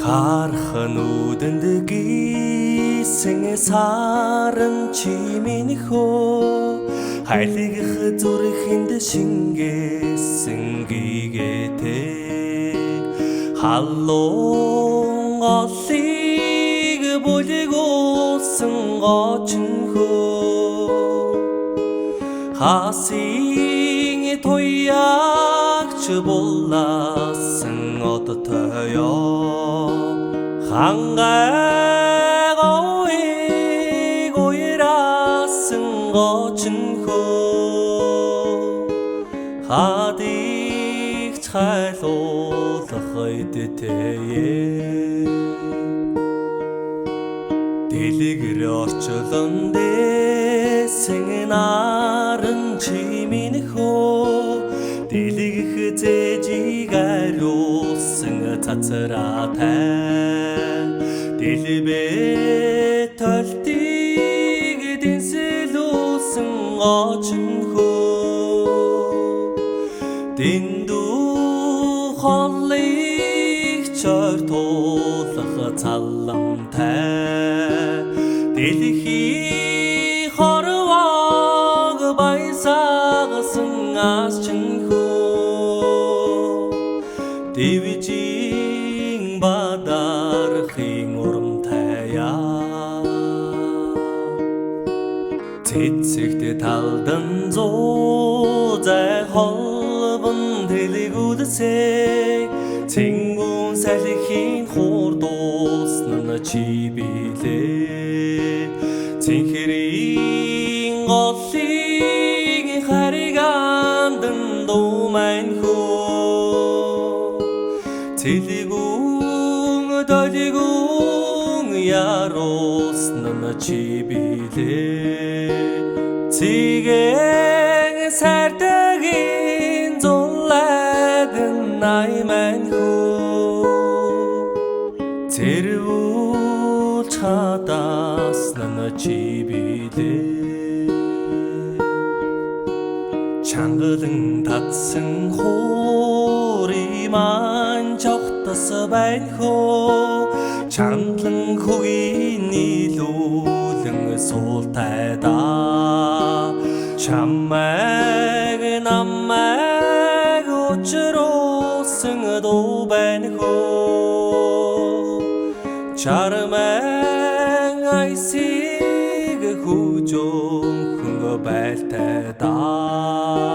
Хархан үдэнд гисэн саран чимийн хөө хайлгах зүрхэнд шингээсэн гигээтэй халуун олыг бүлгүүлсэн гочин хөө хасын туягч булаасан одтойо хангай гоёг уйраасан гочин хөө хадыг хайлуулах эдтэе дэлгэр орчлон дэсэн наран чимийн хөө дэлгэх зэжиг ариулсан цацраатай дэлбэ толтыг дэнсэлүүлсэн гочин хөө дэндүү холыг чортуулах цалламтай дэлхий хорвоог баясагсан асчин хөө дэвжин бадархын урамтая цэцэгт талдан зузай холбон дэлгүүлсэй цэнгүүн салхийн хурдуулсан чи билээ цэнхэрийн голыг харигандан думайн хөө цэлгүүн долгүүн яруулсан чи билээ цэгийн сардагийн зулайдан найман хөө цэрвүүл чадасан чи билээ чангалан татсан хуурий маань жогтос байна хөө чандлан хөгийн нийлүүлэн суултайда чамайг намайг учруулсан дуу байна хөө чармай айсыг хүжөөн байлтайда